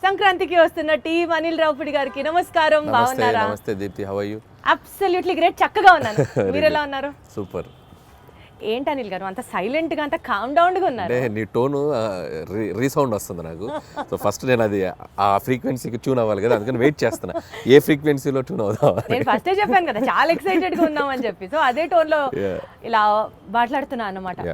సంక్రాంతికి వస్తున్న టీం అనిల్ రావుపూడి గారికి నమస్కారం. బాగున్నారా? నమస్తే Deepti, how are you? Absolutely great, చక్కగా ఉన్నాను. మీరు ఎలా ఉన్నారు? సూపర్. ఏంటి అనిల్ గారు అంత సైలెంట్ గా అంత కామ్ డౌన్ గా ఉన్నారు? అంటే నీ టోను రీసౌండ్ వస్తుంది నాకు. సో ఫస్ట్ నేను అది ఆ ఫ్రీక్వెన్సీకి ట్యూన్ అవ్వాలి కదా, అందుకని వెయిట్ చేస్తున్నా ఏ ఫ్రీక్వెన్సీలో ట్యూన్ అవుదాం. నేను ఫస్టే చెప్పాను కదా చాలా ఎక్సైటెడ్ గా ఉన్నామని చెప్పి, సో అదే టోన్ లో ఇలా మాట్లాడుతున్నా అన్నమాట.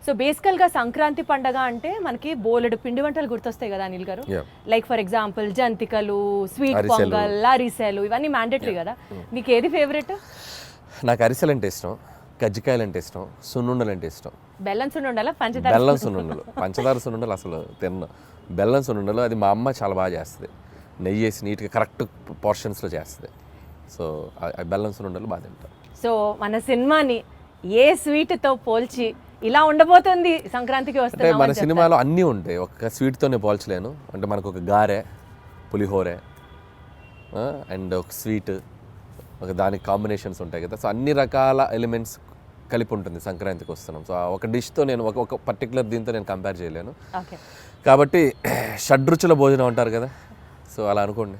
సో బేసికల్ గా సంక్రాంతి పండగ అంటే మనకి బోలెడు పిండి వంటలు గుర్తొస్తాయి కదా అనిల్ గారు. లైక్ ఫర్ ఎగ్జాంపుల్ జంతికలు, స్వీట్ పొంగల్, అరిసెలు, ఇవన్నీ మ్యాండేటరీ కదా. మీకు ఏది ఫేవరెట్? నాకు అరిసెలు అంటే ఇష్టం, కజ్జికాయలు అంటే ఇష్టం, సున్నుండలు అంటే ఇష్టం. బెల్లం సున్నుండలా పంచదార? బెల్లం సున్నుండలు, పంచదార సున్నుండలు అసలు తిన్నా. బెల్లం సున్నుండలు అది మా అమ్మ చాలా బాగా చేస్తుంది, నెయ్యి వేసి నీట్గా కరెక్ట్ పోర్షన్స్లో చేస్తుంది. సో బెల్లం సున్నుండలు బాగా తింటాం. సో మన సినిమాని ఏ స్వీట్తో పోల్చి ఇలా ఉండబోతుంది సంక్రాంతికి అంటే వస్తుంది? మన సినిమాలో అన్నీ ఉంటాయి, ఒక్క స్వీట్తోనే పోల్చలేను. అంటే మనకు ఒక గారె, పులిహోరే అండ్ ఒక స్వీట్, ఒక దానికి కాంబినేషన్స్ ఉంటాయి కదా. సో అన్ని రకాల ఎలిమెంట్స్ కలిపి ఉంటుంది సంక్రాంతికి వస్తున్నాం. సో ఒక డిష్తో నేను ఒక పర్టికులర్ దీంతో నేను కంపేర్ చేయలేను. కాబట్టి షడ్రుచుల భోజనం అంటారు కదా, సో అలా అనుకోండి.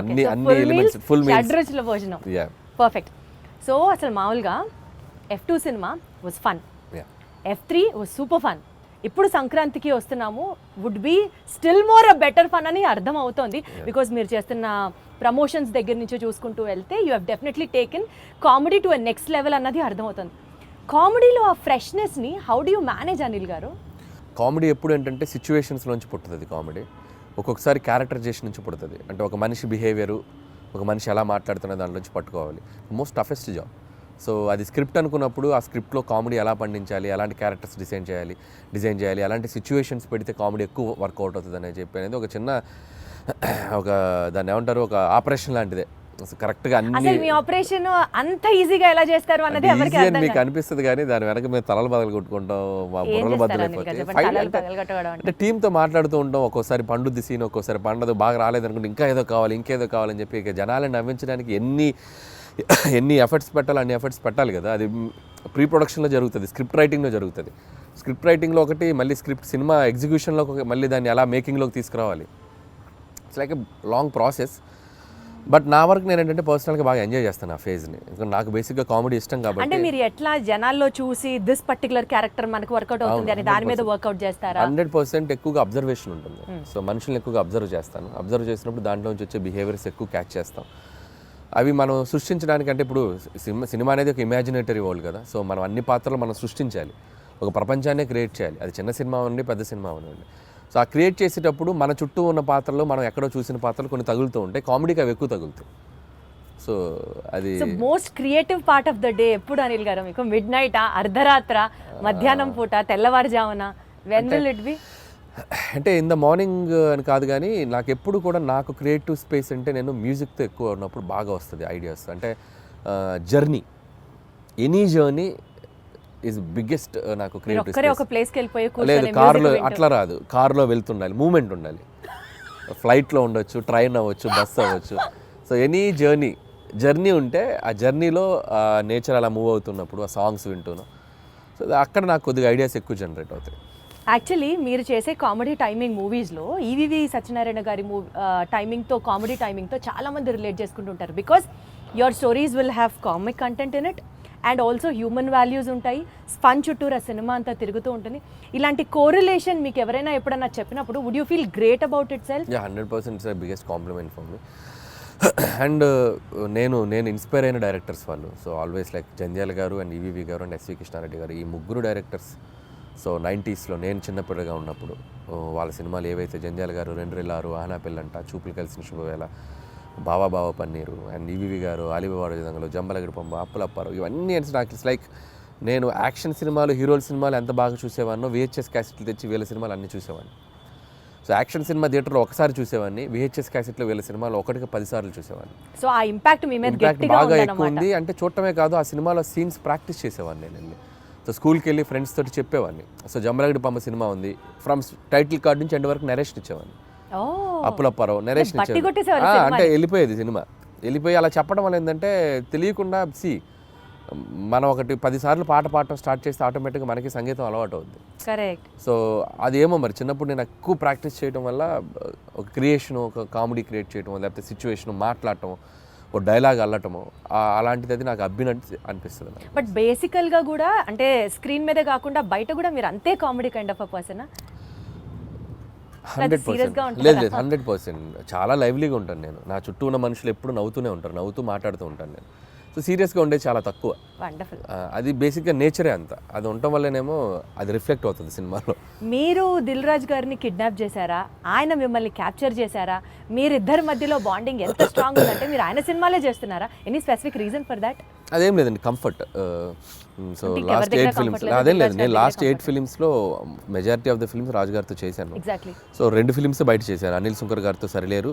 అన్ని ఎలిమెంట్స్ ఫుల్ మీల్స్, షడ్రుచుల భోజనం. పర్ఫెక్ట్. సో అసలు మామూలుగా F2 cinema was fun, F3 was super fun. ఇప్పుడు సంక్రాంతికి వస్తున్నాము, would be still more a better fun అని అర్థం అవుతోంది. బికాజ్ మీరు చేస్తున్న ప్రమోషన్స్ దగ్గర నుంచి చూసుకుంటూ వెళ్తే you have definitely taken comedy to a next level అన్నది అర్థమవుతుంది. కామెడీలో ఆ ఫ్రెష్నెస్ని how do you manage Anil garu? Comedy ఎప్పుడు ఏంటంటే సిచ్యువేషన్స్లోంచి పుట్టుతుంది కామెడీ. ఒక్కొక్కసారి క్యారెక్టరైజేషన్ నుంచి పుడుతుంది. అంటే ఒక మనిషి బిహేవియరు, ఒక మనిషి ఎలా మాట్లాడుతున్న దాని నుంచి పట్టుకోవాలి. Most toughest job. సో అది స్క్రిప్ట్ అనుకున్నప్పుడు ఆ స్క్రిప్ట్లో కామెడీ ఎలా పండించాలి, ఎలాంటి క్యారెక్టర్స్ డిజైన్ చేయాలి, అలాంటి సిచ్యువేషన్స్ పెడితే కామెడీ ఎక్కువ వర్కౌట్ అవుతుంది అని చెప్పి అనేది ఒక చిన్న దాన్ని ఏమంటారు, ఒక ఆపరేషన్ లాంటిదే. కరెక్ట్గా అన్ని మీ ఆపరేషన్ అంత ఈజీగా ఎలా చేస్తారు అన్నది ఎవరికి అర్థం మీకు అనిపిస్తుంది, కానీ దాని వెనక మేము తలలు బదలు కొట్టుకుంటాం, మా బుర్రలు బద్దలైపోతాయి. అంటే టీంతో మాట్లాడుతూ ఉంటాం. ఒక్కోసారి పండుద్ది సీన్, ఒక్కోసారి పండదు, బాగా రాలేదనుకుంటే ఇంకేదో కావాలని చెప్పి ఇక జనాలను నవ్వించడానికి ఎన్ని ఎఫర్ట్స్ పెట్టాలి అన్ని ఎఫర్ట్స్ పెట్టాలి కదా. అది ప్రీ ప్రొడక్షన్లో జరుగుతుంది, స్క్రిప్ట్ రైటింగ్లో జరుగుతుంది. స్క్రిప్ట్ రైటింగ్లో ఒకటి, మళ్ళీ సినిమా ఎగ్జిక్యూషన్లో మళ్ళీ దాన్ని ఎలా మేకింగ్లోకి తీసుకురావాలి. It's like a long process. But నా వరకు నేను ఏంటంటే పర్సనల్గా బాగా ఎంజాయ్ చేస్తాను ఆ ఫేజ్ని. ఎందుకంటే నాకు బేసిక్గా కామెడీ ఇష్టం కాబట్టి. అంటే మీరు ఎట్లా జనాల్లో చూసి దిస్ పర్టికులర్ క్యారెక్టర్ మనకు వర్కౌట్ అవుతుంది అని దాని మీద వర్కౌట్ చేస్తారా? 100% ఎక్కువగా అబ్జర్వేషన్ ఉంటుంది. సో మనుషులను ఎక్కువగా అబ్జర్వ్ చేస్తాను. అబ్జర్వ్ చేసినప్పుడు దాంట్లో నుంచి వచ్చే బిహేవియర్స్ ఎక్కువ క్యాచ్ చేస్తాం. అవి మనం సృష్టించడానికి, అంటే ఇప్పుడు సినిమా అనేది ఒక ఇమాజినేటరీ వరల్డ్ కదా. సో మనం అన్ని పాత్రలు మనం సృష్టించాలి, ఒక ప్రపంచాన్ని క్రియేట్ చేయాలి. అది చిన్న సినిమా ఉండి పెద్ద సినిమా ఉండండి. సో ఆ క్రియేట్ చేసేటప్పుడు మన చుట్టూ ఉన్న పాత్రలు, మనం ఎక్కడో చూసిన పాత్రలు కొన్ని తగులుతూ ఉంటాయి. కామెడీకి అవి ఎక్కువ తగులుతాయి. సో అది most creative part of the day ఎప్పుడు అనిల్ గారు మీకు? మిడ్ నైట్, అర్ధరాత్ర, మధ్యాహ్నం పూట, తెల్లవారుజామున? When will it be? అంటే ఇన్ ద మార్నింగ్ అని కాదు, కానీ నాకు ఎప్పుడు కూడా నాకు క్రియేటివ్ స్పేస్ అంటే నేను మ్యూజిక్తో ఎక్కువ ఉన్నప్పుడు బాగా వస్తుంది ఐడియాస్. అంటే journey, any journey is biggest నాకు క్రియేటివ్ స్పేస్. ఒక ప్లేస్కి వెళ్ళిపోయి లేదు, కార్లో అట్లా రాదు. కార్లో వెళ్తుండాలి, మూమెంట్ ఉండాలి. ఫ్లైట్లో ఉండొచ్చు, ట్రైన్ అవ్వచ్చు, బస్ అవ్వచ్చు. సో ఎనీ జర్నీ ఉంటే ఆ జర్నీలో నేచర్ అలా మూవ్ అవుతున్నప్పుడు ఆ సాంగ్స్ వింటున్నాం. సో అక్కడ నాకు కొద్దిగా ఐడియాస్ ఎక్కువ జనరేట్ అవుతాయి. యాక్చువల్లీ మీరు చేసే కామెడీ టైమింగ్ మూవీస్లో ఈవీవి సత్యనారాయణ గారి టైమింగ్తో, కామెడీ టైమింగ్తో చాలామంది రిలేట్ చేసుకుంటుంటారు. Because your stories will have comic content in it and also human values ఉంటాయి. ఫన్ చుట్టూరు ఆ సినిమా అంతా తిరుగుతూ ఉంటుంది. ఇలాంటి కోరిలేషన్ మీకు ఎవరైనా ఎప్పుడన్నా చెప్పినప్పుడు would you feel great about it self? 100% it's the biggest compliment for me. And నేను ఇన్స్పైర్ అయిన డైరెక్టర్స్ వాళ్ళు. So always like Jandhyala garu and EVV గారు అండ్ ఎస్వి కృష్ణారెడ్డి గారు, ఈ ముగ్గురు డైరెక్టర్స్. సో 90sలో నేను చిన్నపిల్లగా ఉన్నప్పుడు వాళ్ళ సినిమాలు ఏవైతే, జంధ్యాల గారు 2 ఆహనా పెళ్ళంట, చూపులు కలిసిన శుభవేళ, బావా పన్నీరు, అండ్ ఈవీవి గారు ఆలిబాబా జంగలో, జంబలగడి పంప, అప్పులప్పారు, ఇవన్నీ నాకు ఇట్స్ లైక్ నేను యాక్షన్ సినిమాలు, హీరోల సినిమాలు ఎంత బాగా చూసేవాడినో VHS క్యాసెట్లు తెచ్చి వీళ్ళ సినిమాలు అన్నీ చూసేవాడిని. సో యాక్షన్ సినిమా థియేటర్లో ఒకసారి చూసేవాడిని, VHS క్యాసెట్లో వీళ్ళ సినిమాలు 1కి 10 సార్లు చూసేవాడిని. సో ఆ ఇంపాక్ట్ మీ మీద బాగా ఎక్కువ ఉంది. అంటే చూడటమే కాదు, ఆ సినిమాలో సీన్స్ ప్రాక్టీస్ చేసేవాడిని నేను వెళ్ళి. సో స్కూల్కి వెళ్ళి ఫ్రెండ్స్ తోటి చెప్పేవాడిని. సో జంబలగడి పంప సినిమా ఉంది, ఫ్రమ్ టైటిల్ కార్డ్ నుంచి ఎండ్ వరకు నరేషన్ ఇచ్చేవాడిని. అప్పులప్పారావు నరేషన్ ఇచ్చేవాడిని. అంటే వెళ్ళిపోయేది సినిమా, వెళ్ళిపోయి అలా చెప్పడం వల్ల ఏంటంటే తెలియకుండా మనం ఒకటి 10 సార్లు పాట పాడటం స్టార్ట్ చేస్తే ఆటోమేటిక్గా మనకి సంగీతం అలవాటు అవుద్ది. కరెక్ట్. సో అదేమో మరి చిన్నప్పుడు నేను ఎక్కువ ప్రాక్టీస్ చేయడం వల్ల ఒక క్రియేషన్, ఒక కామెడీ క్రియేట్ చేయడం, లేకపోతే సిచ్యువేషన్ మాట్లాడటం, ఒక డైలాగ్ అల్లటము అలాంటిది అది నాకు అనిపిస్తుంది. బట్ బేసికల్గా కూడా అంటే స్క్రీన్ మీదే కాకుండా బయట కూడా మీరు అంతే కామెడీ కైండ్ ఆఫ్ అ పర్సనా? 100%. లేదు 100%. చాలా లైవ్లీగా ఉంటాను నేను. నా చుట్టూ ఉన్న మనుషులు ఎప్పుడు నవ్వుతూనే ఉంటారు, నవ్వుతూ మాట్లాడుతూ ఉంటాను నేను. సో సీరియస్గా ఉండేది చాలా తక్కువ. వండర్ఫుల్. అది బేసిక్గా నేచరే అంత. అది ఉండటం వల్లనేమో అది రిఫ్లెక్ట్ అవుతుంది సినిమాలో. మీరు దిల్ రాజు గారిని కిడ్నాప్ చేశారా, ఆయన మిమ్మల్ని క్యాప్చర్ చేశారా? మీరిద్దరి మధ్యలో బాండింగ్ ఎంత స్ట్రాంగ్ ఉందంటే మీరు ఆయన సినిమాలే చేస్తున్నారా? Any specific reason for that? అదేం లేదండి, కంఫర్ట్. సో లాస్ట్ 8 ఫిలిమ్స్ అదేం లేదు, నేను లాస్ట్ 8 ఫిలిమ్స్లో majority of the films Raju గారితో చేశాను. ఎగ్జాక్ట్లీ. సో 2 ఫిలిమ్స్ బయట చేశాను. అనిల్ సుంకర్ గారితో సరిలేరు,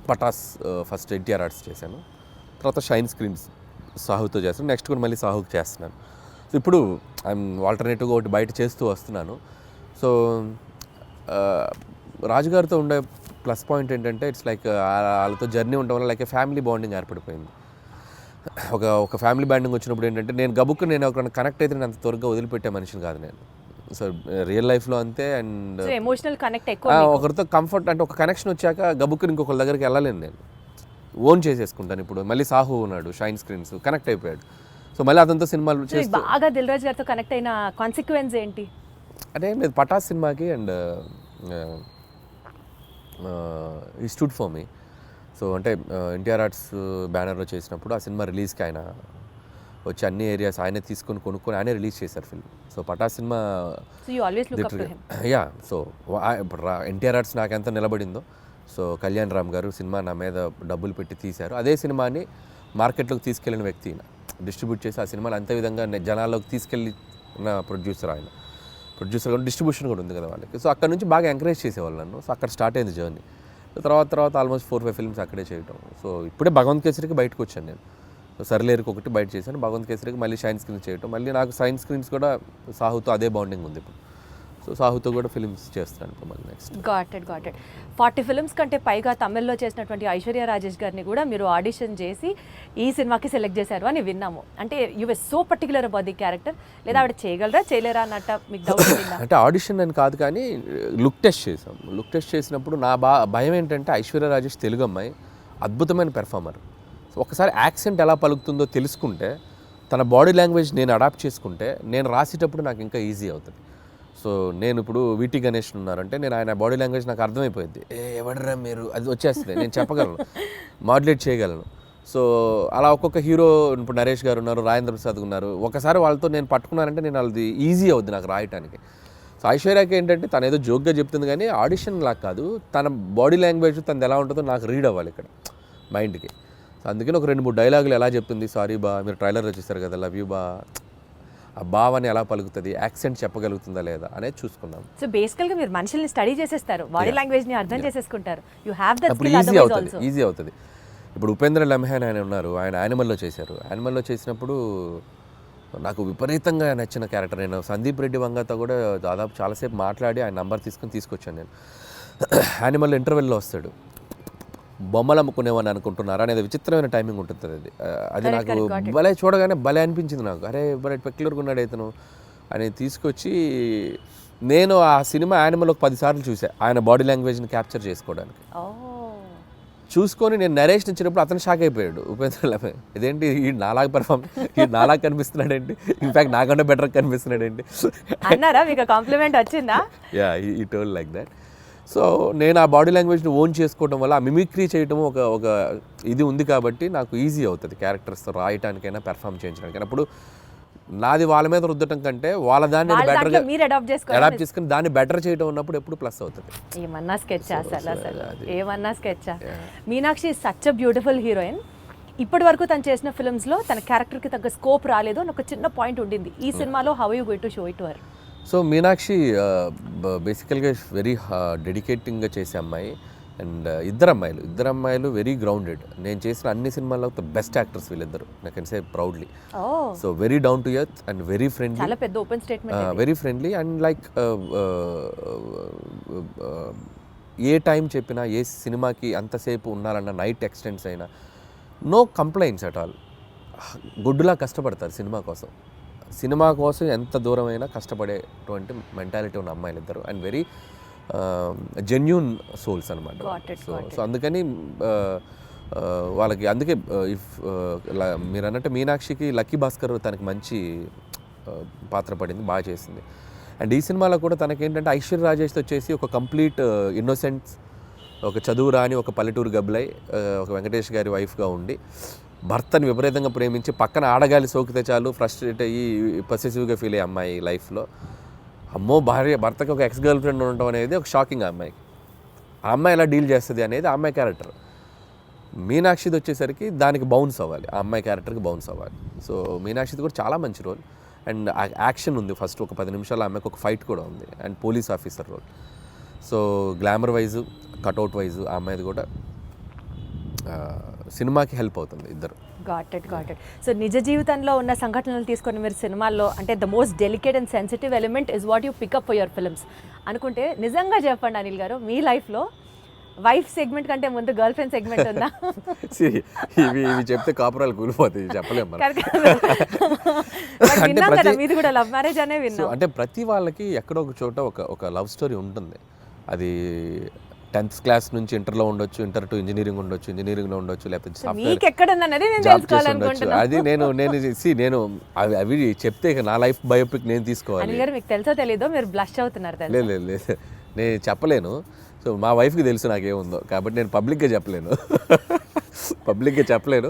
పటాస్ ఫస్ట్ ఎన్టీఆర్ ఆర్ట్స్ చేశాను, తర్వాత షైన్ స్క్రీన్స్ సాహుతో చేస్తాను, నెక్స్ట్ కూడా మళ్ళీ సాహుకి చేస్తున్నాను. సో ఇప్పుడు ఐఎమ్ ఆల్టర్నేటివ్గా ఒకటి బయట చేస్తూ వస్తున్నాను. సో రాజుగారితో ఉండే ప్లస్ పాయింట్ ఏంటంటే ఇట్స్ లైక్ వాళ్ళతో జర్నీ ఉండడం వల్ల లైక్ ఫ్యామిలీ బాండింగ్ ఏర్పడిపోయింది. ఒక ఫ్యామిలీ బాండింగ్ వచ్చినప్పుడు ఏంటంటే నేను ఒక కనెక్ట్ అయితే నేను అంత త్వరగా వదిలిపెట్టే మనిషిని కాదు నేను. సో రియల్ లైఫ్లో అంతే. అండ్ ఎమోషనల్ కనెక్ట్ ఎక్కువ, ఒకరితో కంఫర్ట్ అంటే ఒక కనెక్షన్ వచ్చాక గబుక్కుని ఇంకొకరి దగ్గరికి వెళ్ళలేను నేను, ఓన్ చేసేసుకుంటాను. ఇప్పుడు మళ్ళీ సాహు ఉన్నాడు, షైన్ స్క్రీన్స్ కనెక్ట్ అయిపోయాడు. సో మళ్ళీ అతనితో సినిమాలు చేస్తూ బాగా దిల్ రాజు గారితో కనెక్ట్ అయిన కాన్సిక్వెన్స్ ఏంటి అంటే ఏం లేదు, పటాస్ సినిమాకి అండ్ ఈ స్టూడ్ ఫర్ మీ. సో అంటే ఎన్టీఆర్ ఆర్ట్స్ బ్యానర్లో చేసినప్పుడు ఆ సినిమా రిలీజ్కి ఆయన వచ్చి అన్ని ఏరియాస్ ఆయనే తీసుకొని కొనుక్కొని ఆయనే రిలీజ్ చేశారు film. So Patas cinema yeah. So ఇప్పుడు ఎన్టీఆర్ ఆర్ట్స్ నాకు ఎంత నిలబడిందో, సో కళ్యాణ్ రామ్ గారు సినిమా నా మీద డబ్బులు పెట్టి తీశారు. అదే సినిమాని మార్కెట్లోకి తీసుకెళ్ళిన వ్యక్తి, డిస్ట్రిబ్యూట్ చేసి ఆ సినిమాని అంతే విధంగా జనాల్లోకి తీసుకెళ్ళిన ప్రొడ్యూసర్ ఆయన. ప్రొడ్యూసర్ కూడా డిస్ట్రిబ్యూషన్ కూడా ఉంది కదా వాళ్ళకి. సో అక్కడ నుంచి బాగా ఎంకరేజ్ చేసేవాళ్ళు నన్ను. సో అక్కడ స్టార్ట్ అయింది జర్నీ. తర్వాత ఆల్మోస్ట్ 4-5 ఫిల్మ్స్ అక్కడే చేయటం. సో ఇప్పుడే భగవంత్ కేసరికి బయటకు వచ్చాను నేను. సో సరిలేరుకి ఒకటి బయట చేశాను, భగవంత్ కేసరికి మళ్ళీ షైన్ స్క్రీన్స్ చేయటం. మళ్ళీ నాకు షైన్ స్క్రీన్స్ కూడా సాహుతో అదే బాండింగ్ ఉంది ఇప్పుడు. సో సాహుతో కూడా ఫిల్మ్స్ చేస్తాను ఇప్పుడు మళ్ళీ నెక్స్ట్. గాట్ ఇట్ 40 ఫిల్మ్స్ కంటే పైగా తమిళ్లో చేసినటువంటి ఐశ్వర్య రాజేష్ గారిని కూడా మీరు ఆడిషన్ చేసి ఈ సినిమాకి సెలెక్ట్ చేశారు అని విన్నాము. అంటే you were so particular about the character, లేదా ఆవిడ చేయగలరా చేయలేరా అన్నట్ట మీకు డౌట్ ఉందా? అంటే ఆడిషన్ అని కాదు కానీ లుక్ టెస్ట్ చేసాం. లుక్ టెస్ట్ చేసినప్పుడు నా భయం ఏంటంటే ఐశ్వర్య రాజేష్ తెలుగు అమ్మాయి, అద్భుతమైన పెర్ఫార్మర్. ఒకసారి యాక్సెంట్ ఎలా పలుకుతుందో తెలుసుకుంటే, తన బాడీ లాంగ్వేజ్ నేను అడాప్ట్ చేసుకుంటే నేను రాసేటప్పుడు నాకు ఇంకా ఈజీ అవుతుంది. సో నేను ఇప్పుడు వీటి గణేష్ ఉన్నారంటే నేను ఆయన బాడీ లాంగ్వేజ్ నాకు అర్థమైపోయింది. ఎవడరా మీరు, అది వచ్చేస్తుంది, నేను చెప్పగలను, మాడ్యులేట్ చేయగలను. సో అలా ఒక్కొక్క హీరో, ఇప్పుడు నరేష్ గారు ఉన్నారు, రాజేంద్ర ప్రసాద్ ఉన్నారు, ఒకసారి వాళ్ళతో నేను పట్టుకున్నానంటే నేను అది ఈజీ అవుద్ది నాకు రాయటానికి. సో ఐశ్వర్యకి ఏంటంటే తను ఏదో జోక్గా చెప్తుంది కానీ ఆడిషన్ లాగా కాదు, తన బాడీ లాంగ్వేజ్ తనది ఎలా ఉంటుందో నాకు రీడ్ అవ్వాలి ఇక్కడ మైండ్కి. సో అందుకని ఒక 2-3 డైలాగులు ఎలా చెప్తుంది, సారీ బా, మీరు ట్రైలర్లో చూస్తారు కదా, లవ్ యూ బా, ఆ భావాన్ని ఎలా పలుకుతుంది, యాక్సెంట్ చెప్పగలుగుతుందా లేదా అనేది చూసుకున్నాం. సో బేసికల్గా మీరు మనుషుల్ని స్టడీ చేసేస్తారు, బాడీ లాంగ్వేజ్ని అర్థం చేసేసుకుంటారు. You have that skill. Easy అవుతుంది. ఇప్పుడు ఉపేంద్ర లమ్హాన్ ఆయన ఉన్నారు, ఆయన యానిమల్లో చేశారు. యానిమల్లో చేసినప్పుడు నాకు విపరీతంగా నచ్చిన క్యారెక్టర్. నేను సందీప్ రెడ్డి వంగతో కూడా దాదాపు చాలాసేపు మాట్లాడి ఆయన నంబర్ తీసుకొచ్చాను నేను. యానిమల్ ఇంటర్వెల్లో వస్తాడు, బొమ్మలు అమ్ముకునేవాడిని అనుకుంటున్నారా అనేది విచిత్రమైన టైమింగ్ ఉంటుంది. అది నాకు భలే, చూడగానే భలే అనిపించింది నాకు. అరే భలే పెక్యులర్గా ఉన్నాడు ఇతను అని తీసుకొచ్చి నేను ఆ సినిమా యానిమల్ ఒక 10 సార్లు చూసాను ఆయన బాడీ లాంగ్వేజ్ని క్యాప్చర్ చేసుకోవడానికి. చూసుకొని నేను నరేషన్ ఇచ్చినప్పుడు అతను షాక్ అయిపోయాడు, ఉపేంద్ర లమ్హాన్, ఇదేంటి ఈ నాలాగా కనిపిస్తున్నాడు ఏంటి, ఇన్ఫ్యాక్ట్ నాకంటే బెటర్ కనిపిస్తున్నాడు ఏంటి అన్నారా? మీకు కాంప్లిమెంట్ వచ్చిందా? యా, ఈ టోల్ లైక్ దట్. సో నేను ఆ బాడీ లాంగ్వేజ్ని ఓన్ చేసుకోవడం వల్ల, ఆ మిమిక్రీ చేయడం ఒక ఇది ఉంది కాబట్టి నాకు ఈజీ అవుతుంది క్యారెక్టర్స్తో రాయటానికైనా పెర్ఫామ్ చేయించడానికైనా. అప్పుడు నాది వాళ్ళ మీద రుద్దటం కంటే వాళ్ళ దాన్ని బెటర్గా అడాప్ట్ చేసుకుని దాన్ని బెటర్ చేయడం ఉన్నప్పుడు ఎప్పుడు ప్లస్ అవుతుంది. ఏమన్నా స్కెచ్ ఏమన్నా sketch. Meenakshi is such a beautiful heroine. ఇప్పటి వరకు తను చేసిన ఫిల్మ్స్లో తన క్యారెక్టర్కి తగ్గ స్కోప్ రాలేదు అని ఒక చిన్న పాయింట్ ఉండింది. ఈ సినిమాలో how you going to show it to her? So Meenakshi బేసికల్గా వెరీ డెడికేటింగ్గా చేసే అమ్మాయి. అండ్ ఇద్దరు అమ్మాయిలు వెరీ గ్రౌండెడ్. నేను చేసిన అన్ని సినిమాల్లో బెస్ట్ యాక్టర్స్ వీళ్ళిద్దరు, I can say proudly. So very down to earth and very friendly, చాలా పెద్ద open statement, very friendly. And like A time చెప్పినా, ఏ సినిమాకి అంతసేపు ఉన్నారన్న, నైట్ ఎక్స్టెండ్స్ అయినా, నో కంప్లైంట్స్ అట్ ఆల్. గొడ్డులా కష్టపడతారు సినిమా కోసం ఎంత దూరమైనా కష్టపడేటువంటి మెంటాలిటీ ఉన్న అమ్మాయిలు ఇద్దరు అండ్ వెరీ జెన్యూన్ సోల్స్ అనమాట. సో అందుకని వాళ్ళకి అందుకే ఇఫ్ మీరు అన్నట్టు మీనాక్షికి లక్కీ భాస్కర్ తనకి మంచి పాత్ర పడింది, బాగా చేసింది. అండ్ ఈ సినిమాలో కూడా తనకేంటంటే ఐశ్వర్య రాజేష్తో వచ్చేసి ఒక కంప్లీట్ ఇన్నోసెంట్, ఒక చదువు రాని ఒక పల్లెటూరు గబ్బలై ఒక వెంకటేష్ గారి వైఫ్గా ఉండి భర్తని విపరీతంగా ప్రేమించి పక్కన ఆడగాలి సోకితే చాలు ఫ్రస్ట్రేట్ అయ్యి పొసెసివ్గా ఫీల్ అయ్యే అమ్మాయి లైఫ్లో అమ్మో భర్తకి ఒక ఎక్స్ గర్ల్ ఫ్రెండ్ ఉండటం అనేది ఒక షాకింగ్. ఆ అమ్మాయి ఎలా డీల్ చేస్తుంది అనేది ఆ అమ్మాయి క్యారెక్టర్. మీనాక్షిది వచ్చేసరికి దానికి బౌన్స్ అవ్వాలి, ఆ అమ్మాయి క్యారెక్టర్కి బౌన్స్ అవ్వాలి. సో మీనాక్షిది కూడా చాలా మంచి రోల్ అండ్ యాక్షన్ ఉంది. ఫస్ట్ ఒక 10 నిమిషాలు అమ్మాయికి ఒక ఫైట్ కూడా ఉంది and police officer role. So glamour wise cutout wise ఆ అమ్మాయిది కూడా సినిమాకి హెల్ప్ అవుతుంది ఇద్దరు. Got it. సో నిజ జీవితంలో ఉన్న సంఘటనలు తీసుకొని మీరు సినిమాల్లో అంటే the most delicate and sensitive element is what you pick up for your films అనుకుంటే నిజంగా చెప్పండి అనిల్ గారు, మీ లైఫ్లో వైఫ్ సెగ్మెంట్ కంటే ముందు గర్ల్ ఫ్రెండ్ సెగ్మెంట్ ఉందా? ఇవి చెప్తే కాపురాలు కూలిపోతాయి, చెప్పలేము. మీది కూడా లవ్ మ్యారేజ్ అనే విన్నాం. అంటే ప్రతి వాళ్ళకి ఎక్కడో ఒక చోట ఒక లవ్ స్టోరీ ఉంటుంది. అది 10th క్లాస్ నుంచి ఇంటర్లో ఉండొచ్చు, ఇంటర్ టు ఇంజనీరింగ్ ఉండొచ్చు, ఇంజనీరింగ్లో ఉండొచ్చు, లేకపోతే అది నేను అవి చెప్తే నా లైఫ్ బయోపిక్ నేను తీసుకోవాలి. మీకు తెలుసో తెలీదో మీరు బ్లష్ అవుతున్నారు. లేదు నేను చెప్పలేను. సో మా వైఫ్కి తెలుసు నాకేముందో, కాబట్టి నేను పబ్లిక్గా చెప్పలేను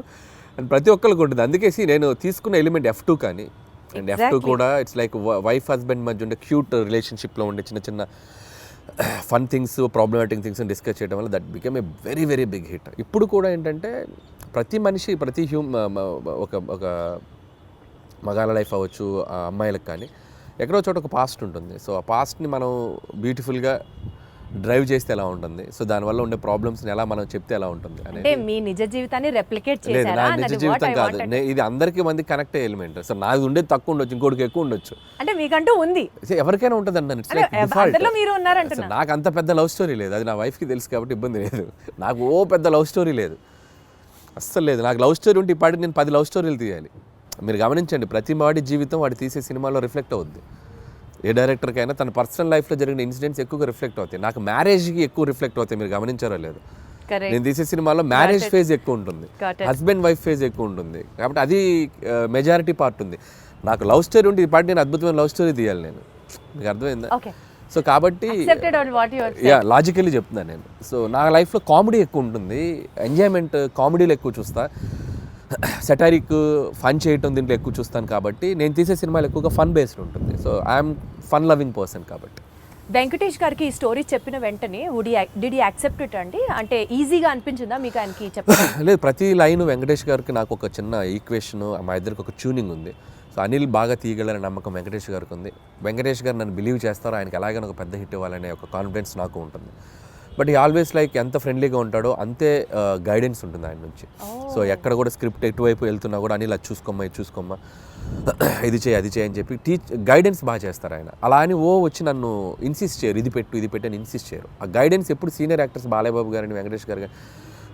అండ్ ప్రతి ఒక్కరికి ఉంటుంది. అందుకే నేను తీసుకున్న ఎలిమెంట్ F2 కానీ అండ్ F2 కూడా ఇట్స్ లైక్ వైఫ్ హస్బెండ్ మధ్య ఉండే క్యూట్ రిలేషన్షిప్లో ఉండే చిన్న చిన్న fun things, problematic things discuss చేయడం వల్ల that become a very very big hit. ఇప్పుడు కూడా ఏంటంటే ప్రతి మనిషి ఒక మగాళ్ళ లైఫ్ అవ్వచ్చు, అమ్మాయిలకు కానీ ఎక్కడో చోట ఒక పాస్ట్ ఉంటుంది. సో ఆ పాస్ట్ని మనం బ్యూటిఫుల్గా డ్రైవ్ చేస్తే ఎలా ఉంటుంది, సో దానివల్ల ఉండే ప్రాబ్లమ్స్ని ఎలా మనం చెప్తే ఎలా ఉంటుంది అంటే మీ నిజ జీవితాన్ని రెప్లికేట్ చేశారా? నా నిజ జీవితం కాదు, ఇది అందరికీ మంది కనెక్ట్ అయ్యే ఎలిమెంట్. సో నాది ఉండేది తక్కువ ఉండొచ్చు, ఇంకోటికి ఎక్కువ ఉండొచ్చు. అంటే మీకంటూ ఉంది, ఎవరికైనా ఉంటుంది అన్న. నాకు అంత పెద్ద లవ్ స్టోరీ లేదు, అది నా వైఫ్కి తెలుసు కాబట్టి ఇబ్బంది లేదు. నాకు పెద్ద లవ్ స్టోరీ లేదు, అస్సలు లేదు. నాకు లవ్ స్టోరీ ఉంటే ఇప్పటికి నేను 10 లవ్ స్టోరీలు తీయాలి. మీరు గమనించండి, ప్రతి వాడి జీవితం వాడు తీసే సినిమాలో రిఫ్లెక్ట్ అవుద్ది. ఏ డైరెక్టర్కైనా తన పర్సనల్ లైఫ్లో జరిగిన ఇన్సిడెంట్స్ ఎక్కువగా రిఫ్లెక్ట్ అవుతాయి. నాకు మ్యారేజ్కి ఎక్కువ రిఫ్లెక్ట్ అవుతాయి, మీరు గమనించారో లేదు. నేను తీసే సినిమాలో మ్యారేజ్ ఫేజ్ ఎక్కువ ఉంటుంది, హస్బెండ్ వైఫ్ ఫేజ్ ఎక్కువ ఉంటుంది, కాబట్టి అది మెజారిటీ పార్ట్ ఉంది. నాకు లవ్ స్టోరీ ఉంటే ఈ పార్ట్ నేను అద్భుతమైన లవ్ స్టోరీ తీయాలి, నేను మీకు అర్థమైందా? సో కాబట్టి లాజికల్లీ చెప్తున్నాను నేను. సో నా లైఫ్లో కామెడీ ఎక్కువ ఉంటుంది, ఎంజాయ్మెంట్ కామెడీలో ఎక్కువ చూస్తా, సెటారిక్ ఫన్ చేయటం దీంట్లో ఎక్కువ చూస్తాను. కాబట్టి నేను తీసే సినిమాలు ఎక్కువగా ఫన్ బేస్డ్ ఉంటుంది. So I'm fun loving person. కాబట్టి వెంకటేష్ గారికి ఈ స్టోరీ చెప్పిన వెంటనే డిడ్ యూ యాక్సెప్ట్ ఇట్ అండి? అంటే ఈజీగా అనిపించిందా మీకు ఆయనకి చెప్పడం? లేదు, ప్రతి లైన్ వెంకటేష్ గారికి నాకు ఒక చిన్న ఈక్వేషన్, మా ఇద్దరికి ఒక ట్యూనింగ్ ఉంది. సో అనిల్ బాగా తీయగలనే నమ్మకం వెంకటేష్ గారికి ఉంది. వెంకటేష్ గారు నన్ను బిలీవ్ చేస్తారో, ఆయనకి ఎలాగైనా ఒక పెద్ద హిట్ ఇవ్వాలనే ఒక కాన్ఫిడెన్స్ నాకు ఉంటుంది. బట్ ఈ ఆల్వేస్ లైక్ ఎంత ఫ్రెండ్లీగా ఉంటాడో అంతే గైడెన్స్ ఉంటుంది ఆయన నుంచి. సో ఎక్కడ కూడా స్క్రిప్ట్ ఎటువైపు వెళ్తున్నా కూడా అనిల్ అది చూసుకోమ్మా, ఇది చూసుకోమ్మా, ఇది చేయి, అది చేయి అని చెప్పి గైడెన్స్ బాగా చేస్తారు ఆయన. అలా అని వచ్చి నన్ను ఇన్సిస్ట్ చేయరు, ఇది పెట్టు అని ఇన్సిస్ట్ చేయరు. ఆ గైడెన్స్ ఎప్పుడు సీనియర్ యాక్టర్స్ బాలయ్యబాబు గారిని, వెంకటేష్ గారు కానీ,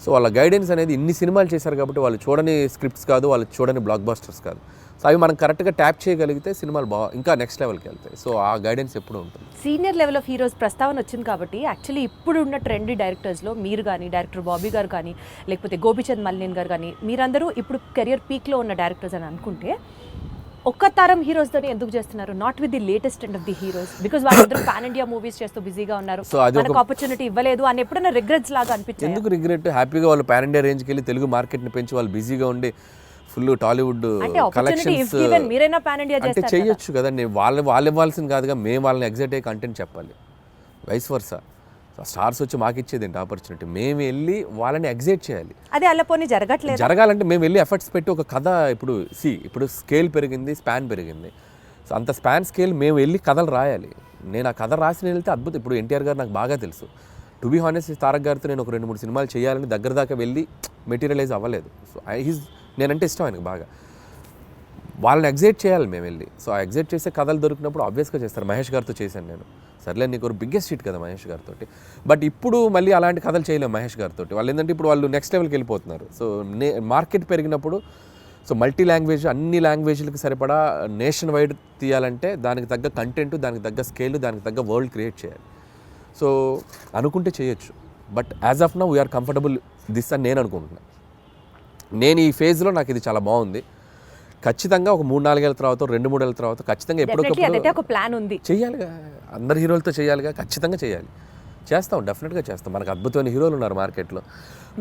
సో వాళ్ళ గైడెన్స్ అనేది ఇన్ని సినిమాలు చేశారు కాబట్టి వాళ్ళు చూడని స్క్రిప్ట్స్ కాదు, వాళ్ళు చూడని బ్లాక్ బస్టర్స్ కాదు. సో అవి మనం కరెక్ట్గా ట్యాప్ చేయగలిగితే సినిమాలు ఇంకా నెక్స్ట్ లెవెల్కి వెళ్తాయి. సో ఆ గైడెన్స్ ఎప్పుడు ఉంటుంది. సీనియర్ లెవెల్ ఆఫ్ హీరోస్ ప్రస్తావన వచ్చింది కాబట్టి యాక్చువల్లీ ఇప్పుడు ఉన్న ట్రెండీ డైరెక్టర్స్లో మీరు కానీ, డైరెక్టర్ బాబీ గారు కానీ, లేకపోతే గోపిచంద్ మల్లిన్ గారు కానీ, మీరందరూ ఇప్పుడు కెరియర్ పీక్లో ఉన్న డైరెక్టర్స్ అని అనుకుంటే ఒక్క తరం హీరోస్తో ఎందుకు చేస్తున్నారు? Not with the latest and of the heroes, because వాళ్ళందరూ పాన్ ఇండియా మూవీస్ చేస్తూ బిజీగా ఉన్నారు, మనకు ఆపర్చునిటీ ఇవ్వలేదు అని ఎప్పుడైనా రిగ్రెట్స్ లాగా అనిపించింది? ఎందుకు రిగ్రెట్? హ్యాపీగా వాళ్ళు పాన్ ఇండియా రేంజ్కి వెళ్ళి తెలుగు మార్కెట్ని పెంచి వాళ్ళు బిజీగా ఉండి ఫుల్ టాలీవుడ్ కలెక్షన్స్ అంటే చేయొచ్చు కదండి. వాళ్ళు ఇవ్వాల్సింది కాదుగా, మేము వాళ్ళని ఎగ్జైట్ అయ్యే కంటెంట్ చెప్పాలి. వైస్ వర్సా, స్టార్స్ వచ్చి మాకు ఇచ్చేది ఏంటి ఆపర్చునిటీ? మేము వెళ్ళి వాళ్ళని ఎగ్జైట్ చేయాలి. అదే అలా పోనీ జరగాలంటే మేము వెళ్ళి ఎఫర్ట్స్ పెట్టి ఒక కథ, ఇప్పుడు స్కేల్ పెరిగింది, స్పాన్ పెరిగింది. సో అంత స్పాన్ స్కేల్ మేము వెళ్ళి కథలు రాయాలి. నేను ఆ కథ రాసి వెళ్తే అద్భుతం. ఇప్పుడు ఎన్టీఆర్ గారు నాకు బాగా తెలుసు. టు బీ హానెస్ట్, తారక్ గారితో నేను ఒక 2-3 సినిమాలు చేయాలని దగ్గర దాకా వెళ్ళి మెటీరియలైజ్ అవ్వలేదు. సో నేనంటే ఇష్టం ఆయనకు బాగా. వాళ్ళని ఎగ్జైట్ చేయాలి మేము వెళ్ళి. సో ఆ ఎగ్జైట్ చేసే కథలు దొరికినప్పుడు ఆబ్వియస్గా చేస్తారు. మహేష్ గారితో చేశాను నేను. సర్లే, నీకు ఒక బిగ్గెస్ట్ హిట్ కదా మహేష్ గారితో. బట్ ఇప్పుడు మళ్ళీ అలాంటి కథలు చేయలేము మహేష్ గారితో. వాళ్ళు ఏంటంటే ఇప్పుడు వాళ్ళు నెక్స్ట్ లెవెల్కి వెళ్ళిపోతున్నారు. సో మార్కెట్ పెరిగినప్పుడు సో మల్టీ లాంగ్వేజ్ అన్ని లాంగ్వేజ్లకు సరిపడా నేషన్ వైడ్ తీయాలంటే దానికి తగ్గ కంటెంట్, దానికి తగ్గ స్కేల్, దానికి తగ్గ వరల్డ్ క్రియేట్ చేయాలి. సో అనుకుంటే చేయొచ్చు, but as of now we are comfortable this అని నేను అనుకుంటున్నాను. నేను ఈ ఫేజ్లో నాకు ఇది చాలా బాగుంది. ఖచ్చితంగా ఒక 3-4 ఏళ్ళ తర్వాత, 2-3 ఏళ్ళ తర్వాత ఖచ్చితంగా అదైతే ఒక ప్లాన్ ఉంది. చేయాలిగా, అందరు హీరోలతో చేయాలిగా, ఖచ్చితంగా చేయాలి. చేస్తాం, డెఫినెట్గా చేస్తాం. మనకు అద్భుతమైన హీరోలు ఉన్నారు మార్కెట్లో.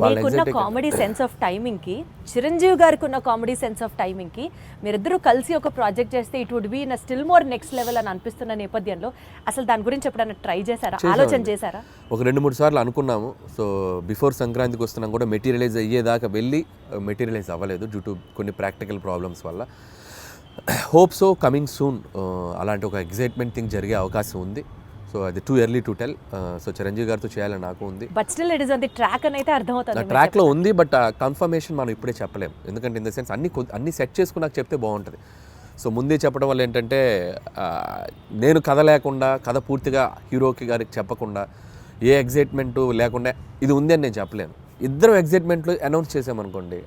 మీకున్న కామెడీ సెన్స్ ఆఫ్ టైమింగ్కి, చిరంజీవి గారికి ఉన్న కామెడీ సెన్స్ ఆఫ్ టైమింగ్కి మీరిద్దరూ కలిసి ఒక ప్రాజెక్ట్ చేస్తే it would be in still more next level అని అనిపిస్తున్న నేపథ్యంలో అసలు దాని గురించి ఎప్పుడైనా ట్రై చేశారా, ఆలోచన చేశారా? ఒక 2-3 సార్లు అనుకున్నాము. సో బిఫోర్ సంక్రాంతికి వస్తున్నాం కూడా మెటీరియలైజ్ అయ్యేదాకా వెళ్ళి మెటీరియలైజ్ అవ్వలేదు డ్యూ టు కొన్ని ప్రాక్టికల్ ప్రాబ్లమ్స్ వల్ల. హోప్ సో కమింగ్ సూన్ అలాంటి ఒక ఎగ్జైట్మెంట్ థింగ్ జరిగే అవకాశం ఉంది. సో అది too early to tell. So Chiranjeevi గారితో చేయాలని నాకు ఉంది, but still it is on the track అని అయితే అర్థమవుతుంది. ట్రాక్లో ఉంది, బట్ కన్ఫర్మేషన్ మనం ఇప్పుడే చెప్పలేము. ఎందుకంటే ఇన్ ద సెన్స్ అన్ని సెట్ చేసుకుని నాకు చెప్తే బాగుంటుంది. సో ముందే చెప్పడం వల్ల ఏంటంటే నేను కథ లేకుండా, కథ పూర్తిగా హీరోకి గారికి చెప్పకుండా, ఏ ఎగ్జైట్మెంట్ లేకుండా ఇది ఉంది అని నేను చెప్పలేను. ఇద్దరు ఎగ్జైట్మెంట్లు అనౌన్స్ చేసామనుకోండి,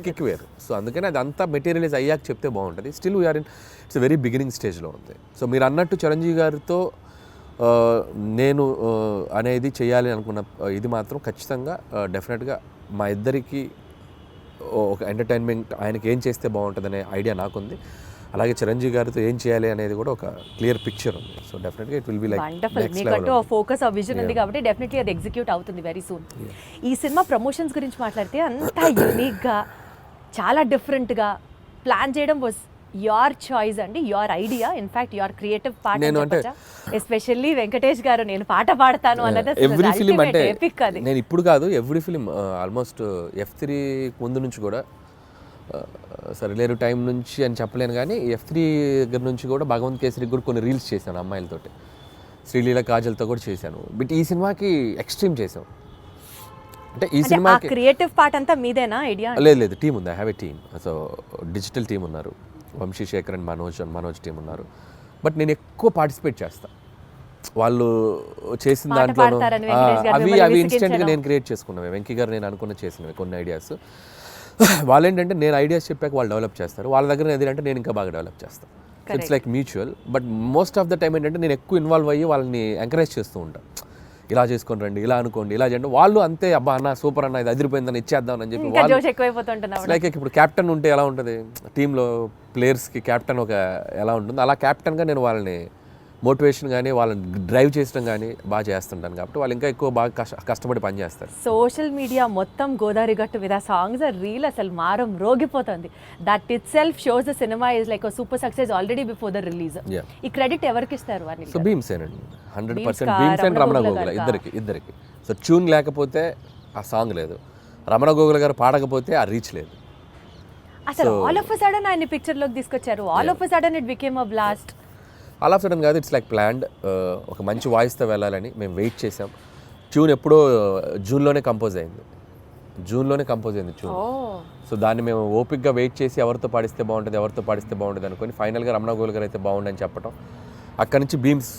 కిక్ వేరు. సో అందుకని అది అంతా మెటీరియలైజ్ అయ్యాక చెప్తే బాగుంటుంది. Still we are in its very beginning స్టేజ్లో ఉంది. సో మీరు అన్నట్టు చిరంజీవి గారితో నేను అనేది చేయాలి అనుకున్న ఇది మాత్రం ఖచ్చితంగా డెఫినెట్గా మా ఇద్దరికి ఒక ఎంటర్టైన్మెంట్, ఆయనకి ఏం చేస్తే బాగుంటుంది అనే ఐడియా నాకుంది. అలాగే చిరంజీవి గారితో ఏం చేయాలి అనేది కూడా ఒక క్లియర్ పిక్చర్ ఉంది. సో డెఫినెట్గా ఇట్ విల్ బి లైక్ మీకంటూ ఫోకస్, ఆ విజన్ ఉంది కాబట్టి డెఫినెట్లీ అది ఎగ్జిక్యూట్ అవుతుంది వెరీ సూన్. ఈ సినిమా ప్రమోషన్స్ గురించి మాట్లాడితే అంతా యూనిక్గా, చాలా డిఫరెంట్గా ప్లాన్ చేయడం వాజ్ యువర్ చాయిస్ అండి, your idea, in fact your creative part. Especially Venkatesh గారు నేను పాట పాడతాను అన్నది ఎవ్రీ ఫిలిం అంటే ఎపిక్. అది నేను ఇప్పుడు కాదు, ఎవ్రీ ఫిలిం ఆల్మోస్ట్ F3 ముందు నుంచి కూడా, సరిలేరు టైం నుంచి అని చెప్పలేను కానీ F3 దగ్గర నుంచి కూడా భగవంత్ కేసరికి కూడా కొన్ని రీల్స్ చేశాను అమ్మాయిలతోటి, శ్రీలీల కాజల్తో కూడా చేశాను. బట్ ఈ సినిమాకి ఎక్స్ట్రీమ్ చేసాం. అంటే ఈ సినిమాకి క్రియేటివ్ పార్ట్ అంతా మీదేనా ఐడియా? లేదు, టీం ఉంది. I have a team. So digital team ఉన్నారు, వంశీ శేఖర్ అండ్ మనోజ్ టీం ఉన్నారు. బట్ నేను ఎక్కువ పార్టిసిపేట్ చేస్తాను. వాళ్ళు చేసిన దాంట్లో అవి ఇన్స్టెంట్గా నేను క్రియేట్ చేసుకున్నాను. వెంకీ గారు నేను అనుకున్న చేసినవి కొన్ని ఐడియాస్. వాళ్ళు ఏంటంటే నేను ఐడియాస్ చెప్పాక వాళ్ళు డెవలప్ చేస్తారు, వాళ్ళ దగ్గర ఏదంటే నేను ఇంకా బాగా డెవలప్ చేస్తాను. It's like mutual. But most of the time ఏంటంటే నేను ఎక్కువ ఇన్వాల్వ్ అయ్యి వాళ్ళని ఎంకరేజ్ చేస్తూ ఉంటాను. ఇలా చేసుకొని రండి, ఇలా అనుకోండి, ఇలా చేయండి. వాళ్ళు అంతే, అబ్బా అన్న సూపర్ అన్న, ఇది అదిరిపోయిందని ఇచ్చేద్దాం అని చెప్పి వాళ్ళు లైక్ ఇప్పుడు క్యాప్టెన్ ఉంటే ఎలా ఉంటుంది టీంలో, ప్లేయర్స్కి క్యాప్టెన్ ఒక ఎలా ఉంటుంది, అలా క్యాప్టెన్గా నేను వాళ్ళని మోటివేషన్ కానీ వాళ్ళని డ్రైవ్ చేయడం కానీ బాగా చేస్తుంటాను. కాబట్టి వాళ్ళు ఇంకా ఎక్కువ బాగా కష్టపడి పనిచేస్తారు. సోషల్ మీడియా మొత్తం గోదావరి గట్టు మీద సాంగ్స్ రీల్ అసలు మారం రోగిపోతుంది. That it self shows the cinema is like super success already before the release. ఈ క్రెడిట్ ఎవరికి ఇస్తారు? సో భీమ్సేనండి, 100% భీమ్స్ అండ్ రమణ గోగుల ఇద్దరికి. సో ట్యూన్ లేకపోతే ఆ సాంగ్ లేదు, రమణ గోగుల గారు పాడకపోతే ఆ రీచ్ లేదు. అసలు ఆల్ ఆఫ్ ఎ సడన్ ఆయన పిక్చర్లోకి తీసుకొచ్చారు, all of a sudden it became a blast. All of sudden కాదు, ఇట్స్ లైక్ ప్లాన్డ్. ఒక మంచి వాయిస్తో వెళ్ళాలని మేము వెయిట్ చేసాం. ట్యూన్ ఎప్పుడో జూన్లోనే కంపోజ్ అయింది ట్యూన్. సో దాన్ని మేము ఓపిక్గా వెయిట్ చేసి ఎవరితో పాడిస్తే బాగుంటుంది అనుకొని ఫైనల్గా రమణ గోల్ గారు అయితే బాగుండని చెప్పడం, అక్కడి నుంచి భీమ్స్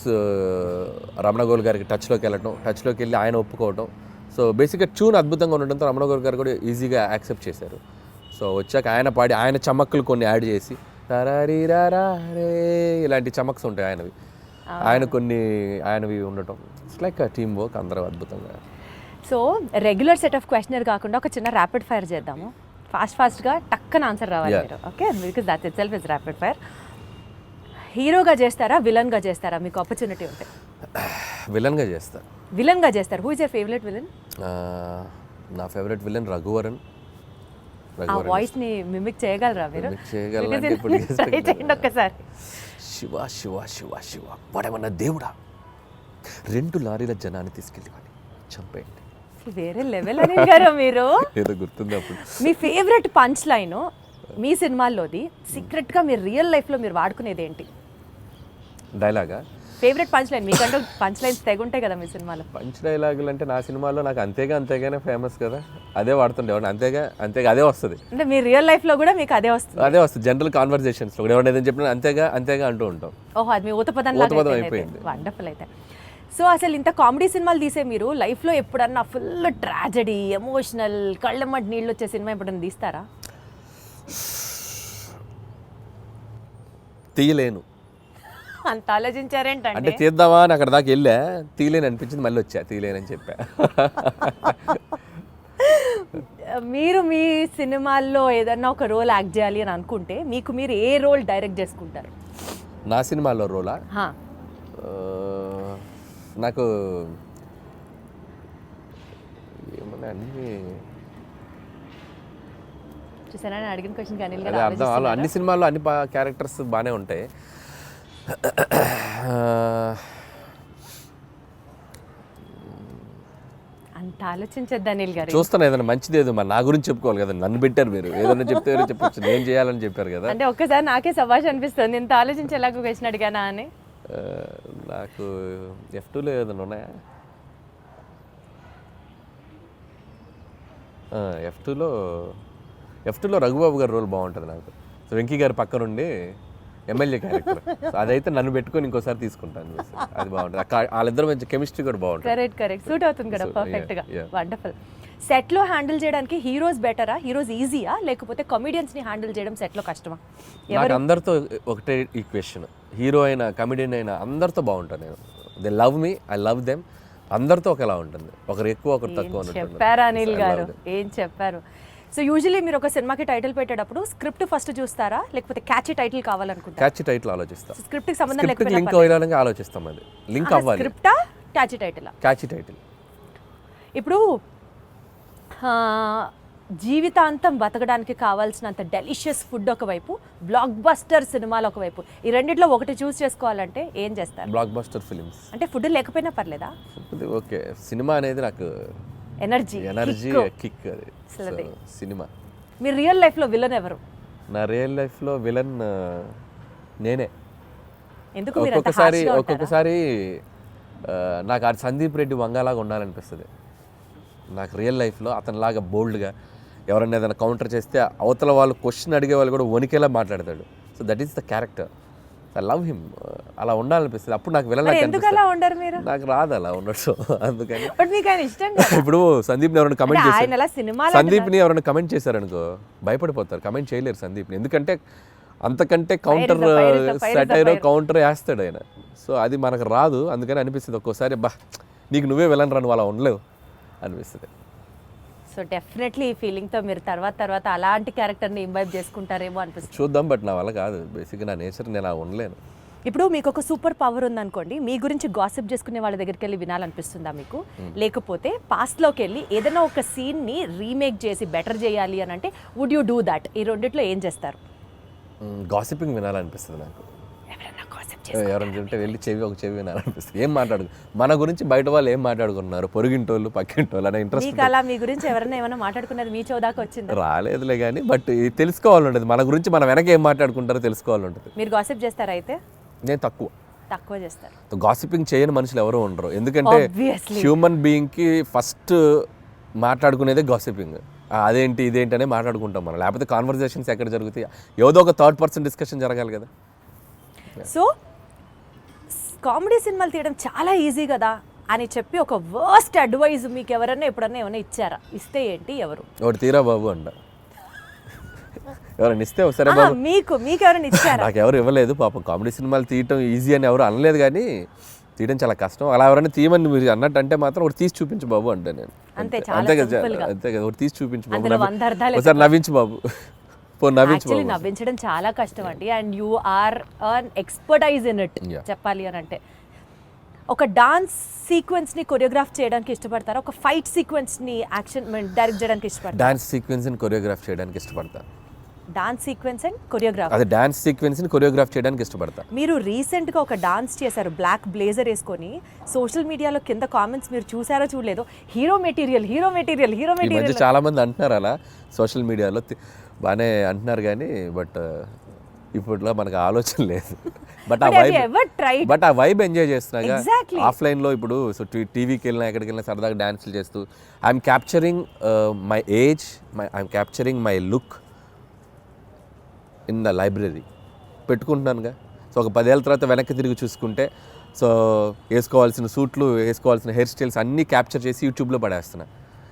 రమణ గోల్ గారికి టచ్లోకి వెళ్ళి ఆయన ఒప్పుకోవడం. సో బేసిక్గా ట్యూన్ అద్భుతంగా ఉండడంతో రమణ గోల్ గారు కూడా ఈజీగా యాక్సెప్ట్ చేశారు. సో వచ్చాక ఆయన పాడి, ఆయన చమక్కులు కొన్ని యాడ్ చేసి రే ఇలాంటి చమక్స్ ఉంటాయి ఆయనవి ఉండటం. ఇట్స్ లైక్ టీమ్ వర్క్, అందరూ అద్భుతంగా. So regular set of questionnaire కాకుండా ఒక చిన్న ర్యాపిడ్ ఫైర్ చేద్దాము. ఫాస్ట్గా టక్కన ఆన్సర్ రావాలి మీరు, okay? Because that it self is rapid fire. హీరోగా చేస్తారా, విలన్గా చేస్తారా? మీకు ఆపర్చునిటీ ఉంటే విలన్గా చేస్తారు. Who is your favourite villain? నా ఫేవరెట్ విలన్ రఘువరన్. ఆ వాయిస్ ని మిమిక్ చేయగలరా మీరు? ఒక్కసారి. శివ శివ శివ శివ వాడేమన్నా దేవుడా, 2 లారీల జనాన్ని తీసుకెళ్ళి చంపేయండి. వేరే లెవెల్ అని గారు మీరు. ఏదో గుర్తుంది అప్పుడు. మీ ఫేవరెట్ పంచ్ లైన్ మీ సినిమాల్లోది, సీక్రెట్ గా మీరు రియల్ లైఫ్ లో మీరు వాడుకునేది ఏంటి? డైలాగా? ఫేవరెట్ పంచ్ లైన్ మీకంటూ పంచ్ లైన్స్ తెగుంటాయి కదా మీ సినిమాలో. పంచ్ డైలాగులు అంటే నా సినిమాలో నాకు అంతేగానే ఫేమస్ కదా, అదే వాడుతుండేవాడు. అంతేగా అదే వస్తుంది. అంటే మీ రియల్ లైఫ్ లో కూడా మీకు అదే వస్తుంది? జనరల్ కాన్వర్సేషన్స్ లో ఎవరైనా ఏదైనా చెప్పినా అంతేగా అంటూ ఉంటాం. ఓహో, అది మీ ఊతపదం అయిపోయింది. వండర్ఫుల్. అయితే సో అసలు ఇంత కామెడీ సినిమాలు తీసే మీరు లైఫ్లో ఎప్పుడన్నా ఫుల్ ట్రాజడీ, ఎమోషనల్, కళ్ళమ్మటి నీళ్ళు వచ్చే సినిమా ఎప్పుడన్నా తీస్తారా? తీయలేను అంత ఆలోచించారేంటండి? అంటే తీద్దామా అని అక్కడ దాకా వెళ్ళా, తీయలేని అనిపించింది, మళ్ళీ వచ్చా, తీయలేనని చెప్పా. మీరు మీ సినిమాల్లో ఏదన్నా ఒక రోల్ యాక్ట్ చేయాలి అని అనుకుంటే మీకు మీరు ఏ రోల్ డైరెక్ట్ చేసుకుంటారు? నా సినిమాలో రోలా? హా. నాకు ఏమన్నా అన్ని చూసారా నేను అడిగిన క్వశ్చన్ అనిల్ అదే అర్థం అన్ని సినిమాల్లో అన్ని క్యారెక్టర్స్ బాగానే ఉంటాయి. అంత ఆలోచించద్దు అనిల్ గారు. చూస్తాను ఏదైనా మంచిది ఏదో మరి నా గురించి చెప్పుకోవాలి కదా, నన్ను పెట్టారు మీరు, ఏదైనా చెప్తే ఎవరు చెప్పొచ్చు, నేను చేయాలని చెప్పారు కదా. అంటే ఒక్కసారి నాకే సభాష్ అనిపిస్తుంది ఇంత ఆలోచించేలాగా క్వశ్చన్ అడిగానా అని. నాకు F2లో ఏదైనా ఉన్నాయా? F2లో రఘుబాబు గారి రోల్ బాగుంటుంది నాకు. సో వెంకీ గారి పక్కనుండి ఎమ్మెల్యే క్యారెక్టర్, అదైతే నన్ను పెట్టుకొని ఇంకోసారి తీసుకుంటాను. అది బాగుంటుంది, వాళ్ళిద్దరు మంచి కెమిస్ట్రీ కూడా బాగుంటుంది. కరెక్ట్ సూట్ అవుతుంది కదా పర్ఫెక్ట్ గా. వండర్ఫుల్. సెట్ లో హ్యాండిల్ చేయడానికి హీరోస్ బెటరా, హీరోస్ ఈజీయా, లేకపోతే కామెడియన్స్ ని హ్యాండిల్ చేయడం సెట్ లో కష్టమా? నాకు అందరితో ఒకటే ఈక్వేషన్, హీరో అయినా కమెడియన్ అయినా అందరితో బాగుంటాను నేను. They love me, I love them. అందరితో ఒకలా ఉంటుంది, ఒకరు ఎక్కువ ఒకరు తక్కువ. చెప్పారు అనిల్ గారు, ఏం చెప్పారు. సో యూజువల్లీ మీరు ఒక సినిమాకి టైటిల్ పెట్టేటప్పుడు స్క్రిప్ట్ ఫస్ట్ చూస్తారా, లేకపోతే క్యాచీ టైటిల్ కావాలనుకుంటారా? క్యాచీ టైటిల్ ఆలోచిస్తాం, స్క్రిప్ట్ కి సంబంధం లేకపోతే లింక్ అవ్వాలని ఆలోచిస్తాం. అది లింక్ అవ్వాలి. స్క్రిప్టా క్యాచీ టైటిల్? Catchy title. ఇప్పుడు జీవితాంతం బతకడానికి కావాల్సినంత డెలిషియస్ ఫుడ్ ఒకవైపు, బ్లాక్ బస్టర్ సినిమాలు ఒకవైపు, ఈ రెండిట్లో ఒకటి చూస్ చేసుకోవాలంటే ఏం చేస్తారు? Block buster films. అంటే ఫుడ్ లేకపోయినా పర్లేదా? ఓకే, సినిమా అనేది నాకు ఎనర్జీ కిక్. అది సినిమా. మీరు రియల్ లైఫ్లో విలన్ ఎవరు? నా రియల్ లైఫ్లో విలన్ నేనే. ఎందుకు? ఒక్కొక్కసారి నాకు ఆ సందీప్ రెడ్డి వంగలాగా ఉండాలనిపిస్తుంది. నాకు రియల్ లైఫ్లో అతనిలాగా బోల్డ్గా ఎవరైనా ఏదైనా కౌంటర్ చేస్తే అవతల వాళ్ళు క్వశ్చన్ అడిగే వాళ్ళు కూడా వణికేలా మాట్లాడతాడు. So that is the character, I love him. అలా ఉండాలనిపిస్తుంది. అప్పుడు నాకు విలన్ నాకు రాదు అలా ఉండడం, అందుకని. ఇప్పుడు సందీప్ని ఎవరైనా కమెంట్ చేశారు, సందీప్ని ఎవరైనా కమెంట్ చేశారనుకో భయపడిపోతారు, కమెంట్ చేయలేరు సందీప్ని. ఎందుకంటే అంతకంటే కౌంటర్ సెటైర్ కౌంటర్ వేస్తాడు ఆయన. సో అది మనకు రాదు, అందుకని అనిపిస్తుంది ఒక్కోసారి, బా నీకు నువ్వే విలన్ రా, నువ్వు అలా ఉండలేవు అనిపిస్తుంది. సో డెఫినెట్లీ ఈ ఫీలింగ్తో మీరు తర్వాత అలాంటి క్యారెక్టర్ని ఇంబైబ్ చేసుకుంటారేమో అనిపిస్తుంది. చూద్దాం, బట్ నా వల్ల కాదు, బేసిక్గా నా నేచర్, నేను అలా ఉండలేను. ఇప్పుడు మీకు ఒక సూపర్ పవర్ ఉందనుకోండి, మీ గురించి గాసిప్ చేసుకునే వాళ్ళ దగ్గరికి వెళ్ళి వినాలనిపిస్తుందా మీకు? లేకపోతే పాస్ట్లోకి వెళ్ళి ఏదైనా ఒక సీన్ని రీమేక్ చేసి బెటర్ చేయాలి అని అంటే వుడ్ యూ డూ దాట్? ఈ రెండిట్లో ఏం చేస్తారు? గాసిపింగ్ వినాలనిపిస్తుంది నాకు. ఎవరైనా చెప్తే వెళ్ళి చెవి వినాలనిపిస్తుంది. ఏం మాట్లాడు మన గురించి బయట వాళ్ళు ఏం మాట్లాడుకున్నారు, పొరుగింటోళ్ళు పక్కింటోళ్ళు అనే ఇంట్రెస్ట్. అలా మీ గురించి ఎవరైనా ఏమైనా మాట్లాడుకున్నది మీ చోదాకా వచ్చింది? రాలేదులే కానీ, బట్ తెలుసుకోవాలి ఉంటుంది, మన గురించి మన వెనక ఏం మాట్లాడుకుంటారో తెలుసుకోవాలి ఉంటుంది. మీరు గాసిప్ చేస్తారా? అయితే నేను తక్కువ చేస్తారు. గాసిపింగ్ చేయని మనుషులు ఎవరు ఉండరు, ఎందుకంటే హ్యూమన్ బీయింగ్కి ఫస్ట్ మాట్లాడుకునేదే గాసిపింగ్. అదేంటి ఇదేంటి అనే మాట్లాడుకుంటాం మనం, లేకపోతే కాన్వర్జేషన్స్ ఎక్కడ జరుగుతాయి, ఏదో ఒక థర్డ్ పర్సన్ డిస్కషన్ జరగాలి కదా. సో కామెడీ సినిమాలు తీయడం చాలా ఈజీ కదా అని చెప్పి ఒక వర్స్ట్ అడ్వైజ్ మీకు ఎవరైనా ఎప్పుడన్నా ఏమైనా ఇచ్చారా? ఇస్తే ఏంటి, ఎవరు? ఒకటి తీరా బాబు అంట, ఎవరైనా ఇస్తే ఒకసారి బాబు. మీకు ఎవరైనా ఇచ్చారా? నాకు ఎవరు ఇవ్వలేదు పాపం. కామెడీ సినిమాలు తీయటం ఈజీ అని ఎవరు అనలేదు, కానీ తీయడం చాలా కష్టం. అలా ఎవరైనా తీయమని మీరు అన్నట్టు అంటే మాత్రం ఒకటి తీసి చూపించు బాబు అంటే నేను అంతే కదా, ఒకటి తీసి చూపించు బాబు, ఒకసారి నవ్వించు బాబు. నవ్వించడం చాలా కష్టం అండి, and you are an expertise in it. చెప్పాలి అని అంటే ఒక డాన్స్ సీక్వెన్స్ ని కొరియోగ్రాఫ్ చేయడానికి ఇష్టపడతారా, ఒక ఫైట్ సీక్వెన్స్ ని యాక్షన్ డైరెక్ట్ చేయడానికి ఇష్టపడతారా? డాన్స్ సీక్వెన్స్ ని కొరియోగ్రాఫ్ చేయడానికి ఇష్టపడతా. డాన్స్ సీక్వెన్స్ అండ్ కొరియోగ్రాఫ్, అదే డాన్స్ సీక్వెన్స్ ని కొరియోగ్రాఫ్ చేయడానికి ఇష్టపడతా. మీరు రీసెంట్ గా ఒక డాన్స్ చేశారు బ్లాక్ బ్లేజర్ వేసుకొని, సోషల్ మీడియాలో కింద కామెంట్స్ మీరు చూసారో చూడలేదో, హీరో మెటీరియల్. చాలా మంది అంటున్నారు అలా సోషల్ మీడియాలో, బాగానే అంటున్నారు కానీ, బట్ ఇప్పట్లో మనకు ఆలోచన లేదు. బట్ ఆ వైబ్ ఎంజాయ్ చేస్తున్నా ఆఫ్లైన్లో. ఇప్పుడు సో టీవీకి వెళ్ళినా ఎక్కడికి వెళ్ళినా సరదాగా డాన్సులు చేస్తూ I'm capturing my age, I'm capturing my look in the library పెట్టుకుంటున్నానుగా. సో ఒక 10 ఏళ్ళ తర్వాత వెనక్కి తిరిగి చూసుకుంటే, సో వేసుకోవాల్సిన సూట్లు, వేసుకోవాల్సిన హెయిర్ స్టైల్స్ అన్నీ క్యాప్చర్ చేసి యూట్యూబ్లో పడేస్తున్నా.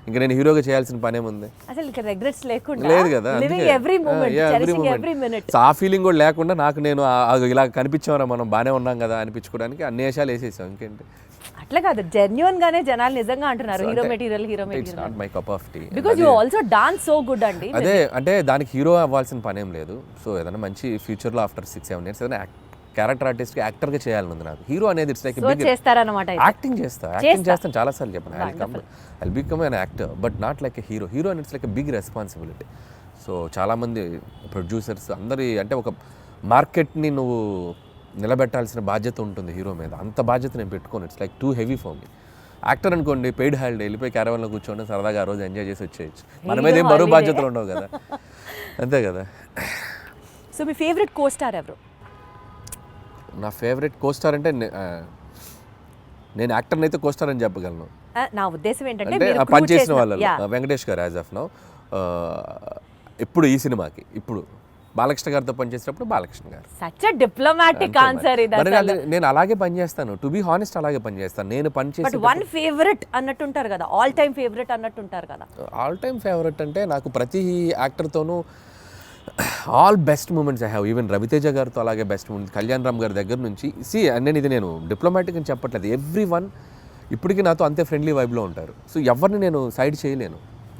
ఇంకా నేను హీరోగా చేయాల్సిన పనేముంది? అసలు ఇక్కడ రిగ్రెట్స్ లేకుండా లేదు కదా, living every moment, cherishing every minute. So ఆ ఫీలింగ్ కూడా లేకుండా నాకు నేను ఇలా కనిపించామరా మనం బాగానే ఉన్నాం కదా అనిపించుకోవడానికి అన్ని వేషాలు వేసేసాం. ఇంకేంటి, అట్లా కాదు, జెన్యున్ గానే జనాలు నిజంగా అంటున్నారు hero material it's not my cup of tea. Because you also dance so good అండి. అదే అంటే దానికి హీరో అవ్వాల్సిన పనేం లేదు. సో ఏదైనా మంచి ఫ్యూచర్లో ఆఫ్టర్ 6-7 years ఏదైనా క్యారెక్టర్ ఆర్టిస్ట్ యాక్టర్గా చేయాలని ఉంది నాకు. హీరో అనేది ఇట్స్ లైక్ చేస్తారన్నమాట. యాక్టింగ్ చేస్తాను చాలాసార్లు చెప్పాను, I become an actor but not like a hero. Hero అని it's like a big responsibility. So చాలామంది ప్రొడ్యూసర్స్ అందరి అంటే ఒక మార్కెట్ని నువ్వు నిలబెట్టాల్సిన బాధ్యత ఉంటుంది హీరో మీద. అంత బాధ్యత నేను పెట్టుకోను. It's like too heavy for me. Actor అనుకోండి, పెయిడ్ హాలిడే వెళ్ళిపోయి క్యారవాన్లో కూర్చోండి, సరదాగా ఆ రోజు ఎంజాయ్ చేసి వచ్చేయచ్చు. మన మీద ఏం బరువు బాధ్యతలు ఉండవు కదా, అంతే కదా. సో మీ ఫేవరెట్ కో స్టార్ ఎవరు? నా ఫేవరెట్ కోస్టార్ అంటే నేను యాక్టర్ని అయితే కోస్టార్ అని చెప్పగలను. నా ఉద్దేశం ఏంటంటే అంటే పనిచేసిన వాళ్ళలో వెంకటేష్ గారు యాజ్ ఆఫ్ నౌ. ఇప్పుడు ఈ సినిమాకి ఇప్పుడు బాలకృష్ణ గారితో పనిచేసినప్పుడు బాలకృష్ణ గారు. సచ్ ఎ డిప్లొమాటిక్ ఆన్సర్ ఇది. నేను అలాగే పనిచేస్తాను, టు బి హానెస్ట్ అలాగే పనిచేస్తాను. నేను పనిచేసి వన్ ఫేవరెట్ అన్నట్టుంటారు కదా, ఆల్ టైమ్ ఫేవరెట్ అన్నట్టుంటారు కదా. ఆల్ టైమ్ ఫేవరెట్ అంటే నాకు ప్రతి యాక్టర్తోనూ all best moments I have. Even Raviteja గారితో అలాగే బెస్ట్ మూమెంట్స్, కళ్యాణ్ రామ్ గారి దగ్గర నుంచి. నేను డిప్లొమాటిక్ అని చెప్పట్లేదు, ఎవ్రీ వన్ ఇప్పటికీ నాతో అంతే ఫ్రెండ్లీ వైబ్లో ఉంటారు. సో ఎవరిని నేను సైడ్ చేయలేను.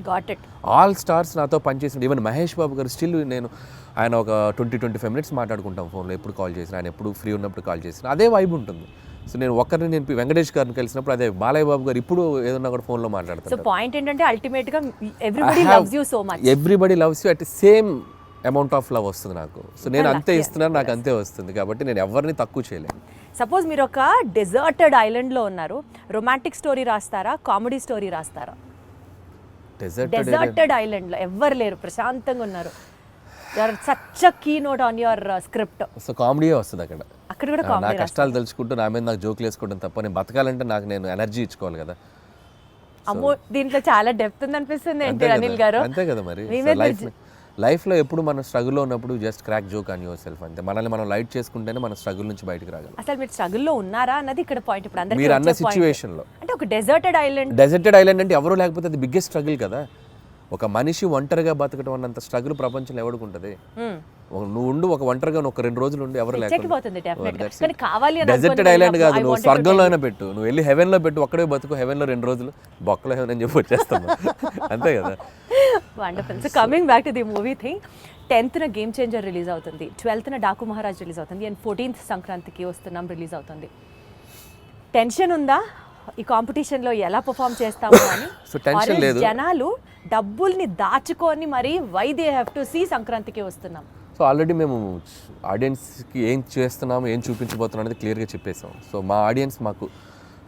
Got it. ఆల్ స్టార్స్ నాతో పనిచేసిన, ఈవెన్ మహేష్ బాబు గారు స్టిల్ ఆయన ఒక 20-25 minutes మాట్లాడుకుంటాం ఫోన్లో. ఎప్పుడు కాల్ చేసిన, ఆయన ఎప్పుడు ఫ్రీ ఉన్నప్పుడు కాల్ చేసిన అదే వైబ్ ఉంటుంది. సో నేను వెంకటేష్ గారిని కలిసినప్పుడు అదే, బాలయ్య బాబు గారు ఇప్పుడు ఏదన్నా కూడా ఫోన్లో మాట్లాడతారు. సో పాయింట్ ఏంటంటే అల్టిమేట్ గా everybody loves you so much. Everybody loves you at same amount of love వస్తుంది నాకు. సో నేను అంతే ఇస్తున్నాను, నాకు అంతే వస్తుంది. కాబట్టి నేను ఎవరిని తక్కువ చేయలేను. సపోజ్ మీరు ఒక డెజర్టెడ్ ఐలాండ్లో ఉన్నారు, రొమాంటిక్ స్టోరీ రాస్తారా, కామెడీ స్టోరీ రాస్తారా? డెజర్టెడ్ ఐలాండ్లో ఎవ్వరు లేరు, ప్రశాంతంగా ఉన్నారు, such a key note on your script. So కామెడీయే వస్తుంది అక్కడ. అక్కడ కూడా కామెడీ. నా కష్టాలు తెలుసుకుంటూ నా మీద నాకు జోకులు వేసుకోవడం తప్ప, నేను బతకాలంటే నాకు నేను ఎనర్జీ ఇచ్చుకోవాలి కదా. అమ్మో, దీంట్లో చాలా డెప్త్ ఉంది అనిపిస్తుంది ఏంటి అనిల్ గారు? అంతే కదా మరి. లైఫ్లో ఎప్పుడు మనం స్ట్రగుల్లో ఉన్నప్పుడు just crack joke on your self అంతే. మనల్ని మనం లైట్ చేసుకుంటేనే మన స్ట్రగుల్ నుంచి బయటకు రాగలం. అసలు మీరు స్ట్రగుల్లో ఉన్నారా అన్నది ఇక్కడ పాయింట్. ఇప్పుడు అందరికీ మీరు అన్న సిచ్యువేషన్లో అంటే ఒక డెజర్టెడ్ ఐలాండ్ అంటే ఎవరు లేకపోతే అది బిగ్గెస్ట్ స్ట్రగుల్ కదా. ఒక మనిషి ఒంటరిగా బతకడం అన్నంత స్ట్రగుల్ ప్రపంచంలో ఎవరికి ఉంటుంది? నువ్వు ఉండు ఒక ఒంటరిగా ఒక 2 రోజులు ఉండి ఎవరు లేకపోతే. డెజర్టెడ్ ఐలాండ్ కాదు, నువ్వు స్వర్గంలో అయినా పెట్టు, నువ్వు వెళ్ళి హెవెన్లో పెట్టు, ఒక్కడే బతుకు హెవెన్లో 2 రోజులు, బొక్కలో హెవెన్ అని చెప్పి వచ్చేస్తాను. అంతే కదా. Wonderful. So coming back to the movie thing, 10th game changer release అవుతుంది, 12th డాకు మహారాజ్ రిలీజ్ అవుతుంది, అండ్ 14th సంక్రాంతికి వస్తున్నాం రిలీజ్ అవుతుంది. టెన్షన్ ఉందా ఈ కాంపిటీషన్లో ఎలా పర్ఫామ్ చేస్తాము అని? సో టెన్షన్ లేదు. జనాలు డబ్బుల్ని దాచుకొని మరి why they have to see సంక్రాంతికి వస్తున్నాం. సో ఆల్రెడీ మేము ఆడియన్స్కి ఏం చేస్తున్నాము, ఏం చూపించబోతున్నాం అనేది క్లియర్గా చెప్పేసాం. సో మా ఆడియన్స్ మాకు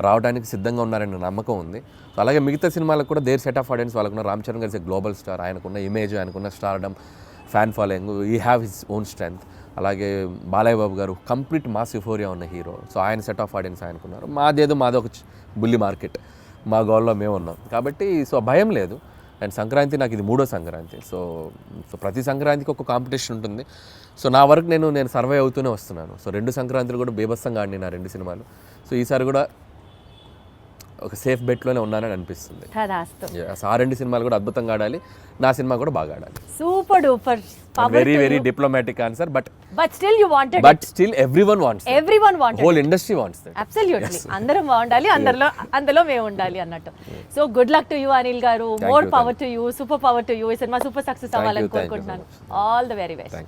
రావడానికి సిద్ధంగా ఉన్నారనే నమ్మకం ఉంది. సో అలాగే మిగతా సినిమాలకు కూడా దేర్ సెట్ ఆఫ్ ఆడియన్స్ వాళ్ళకున్న. రామ్ చరణ్ గారు గ్లోబల్ స్టార్, ఆయనకున్న ఇమేజ్, ఆయనకున్న స్టార్డమ్, ఫ్యాన్ ఫాలోయింగ్, ఈ హ్యావ్ హిస్ ఓన్ స్ట్రెంగ్త్. అలాగే బాలయ్య బాబు గారు కంప్లీట్ మాస్ యుఫోరియా ఉన్న హీరో. సో ఆయన సెట్ ఆఫ్ ఆడియన్స్ ఆయనకున్నారు. మాది ఒక బుల్లి మార్కెట్, మా గోల్లో మేము ఉన్నాం కాబట్టి సో భయం లేదు. అండ్ సంక్రాంతి నాకు ఇది 3వ సంక్రాంతి. సో ప్రతి సంక్రాంతికి ఒక కాంపిటీషన్ ఉంటుంది. సో నా వరకు నేను సర్వే అవుతూనే వస్తున్నాను. సో 2 సంక్రాంతులు కూడా బీభత్సంగా ఆడినాయి నా 2 సినిమాలు. సో ఈసారి కూడా ఒక సేఫ్ బెట్లోనే ఉన్నానని అనిపిస్తుంది. ఆ 2 సినిమాలు కూడా అద్భుతంగా ఆడాలి, నా సినిమా కూడా బాగా ఆడాలి. Super duper. Very diplomatic answer, but still you wanted, but still everyone wants, whole industry wants that. Absolutely. అందరం బాగుండాలి, అందులో మేము ఉండాలి అన్నట్టు. So good luck to you Anil garu, more power to you, super power to you. ఈ cinema super success అవ్వాలని కోరుకుంటున్నాను. All the very best.